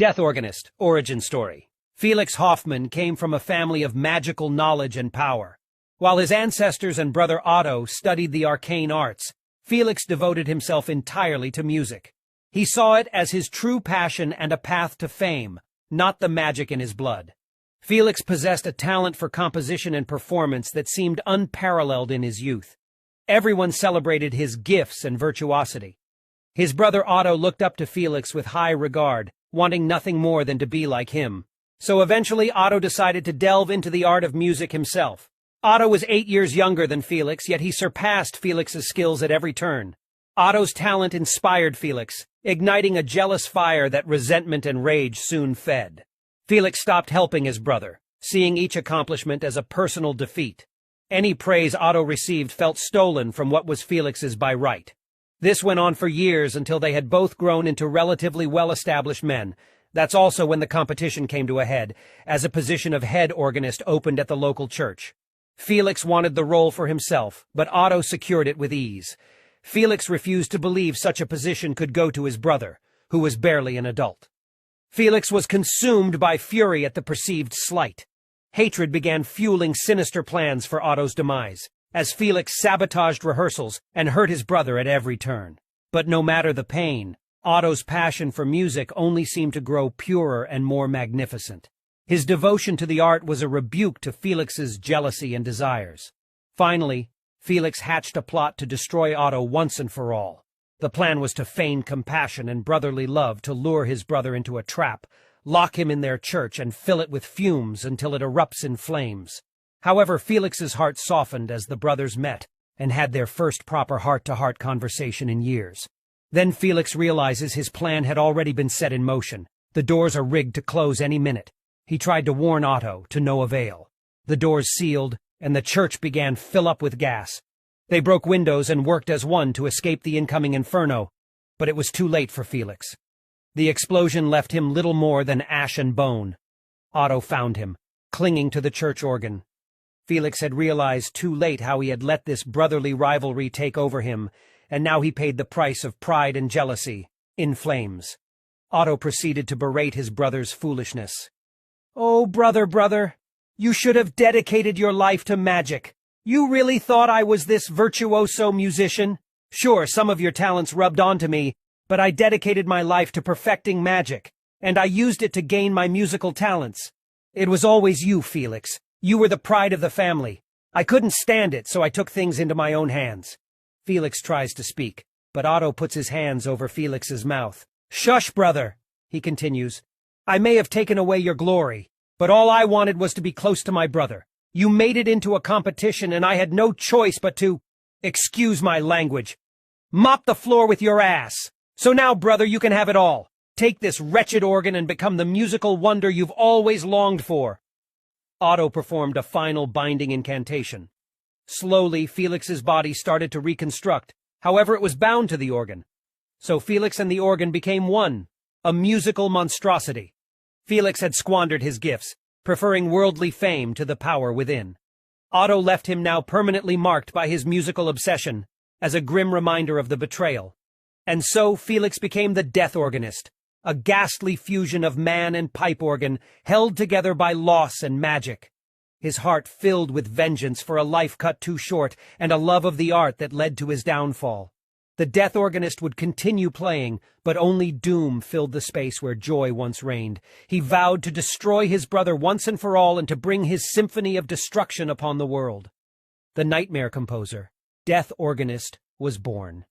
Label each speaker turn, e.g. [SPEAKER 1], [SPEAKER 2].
[SPEAKER 1] Death Organist, origin story. Felix Hoffmann came from a family of magical knowledge and power. While his ancestors and brother Otto studied the arcane arts, Felix devoted himself entirely to music. He saw it as his true passion and a path to fame, not the magic in his blood. Felix possessed a talent for composition and performance that seemed unparalleled in his youth. Everyone celebrated his gifts and virtuosity. His brother Otto looked up to Felix with high regard, wanting nothing more than to be like him. So eventually Otto decided to delve into the art of music himself. Otto was 8 years younger than Felix, yet he surpassed Felix's skills at every turn. Otto's talent inspired Felix, igniting a jealous fire that resentment and rage soon fed. Felix stopped helping his brother, seeing each accomplishment as a personal defeat. Any praise Otto received felt stolen from what was Felix's by right. This went on for years until they had both grown into relatively well-established men. That's also when the competition came to a head, as a position of head organist opened at the local church. Felix wanted the role for himself, but Otto secured it with ease. Felix refused to believe such a position could go to his brother, who was barely an adult. Felix was consumed by fury at the perceived slight. Hatred began fueling sinister plans for Otto's demise, as Felix sabotaged rehearsals and hurt his brother at every turn. But no matter the pain, Otto's passion for music only seemed to grow purer and more magnificent. His devotion to the art was a rebuke to Felix's jealousy and desires. Finally, Felix hatched a plot to destroy Otto once and for all. The plan was to feign compassion and brotherly love to lure his brother into a trap, lock him in their church and fill it with fumes until it erupts in flames. However, Felix's heart softened as the brothers met and had their first proper heart-to-heart conversation in years. Then Felix realizes his plan had already been set in motion. The doors are rigged to close any minute. He tried to warn Otto, to no avail. The doors sealed, and the church began to fill up with gas. They broke windows and worked as one to escape the incoming inferno, but it was too late for Felix. The explosion left him little more than ash and bone. Otto found him, clinging to the church organ. Felix had realized too late how he had let this brotherly rivalry take over him, and now he paid the price of pride and jealousy, in flames. Otto proceeded to berate his brother's foolishness. "Oh, brother, you should have dedicated your life to magic. You really thought I was this virtuoso musician? Sure, some of your talents rubbed onto me, but I dedicated my life to perfecting magic, and I used it to gain my musical talents. It was always you, Felix. You were the pride of the family. I couldn't stand it, so I took things into my own hands." Felix tries to speak, but Otto puts his hands over Felix's mouth. "Shush, brother," he continues. "I may have taken away your glory, but all I wanted was to be close to my brother. You made it into a competition, and I had no choice but to, excuse my language, mop the floor with your ass. So now, brother, you can have it all. Take this wretched organ and become the musical wonder you've always longed for." Otto performed a final binding incantation. Slowly, Felix's body started to reconstruct. However, it was bound to the organ. So Felix and the organ became one, a musical monstrosity. Felix had squandered his gifts, preferring worldly fame to the power within. Otto left him now permanently marked by his musical obsession, as a grim reminder of the betrayal. And so Felix became the death organist, a ghastly fusion of man and pipe organ, held together by loss and magic. His heart filled with vengeance for a life cut too short and a love of the art that led to his downfall. The death organist would continue playing, but only doom filled the space where joy once reigned. He vowed to destroy his brother once and for all and to bring his symphony of destruction upon the world. The nightmare composer, death organist, was born.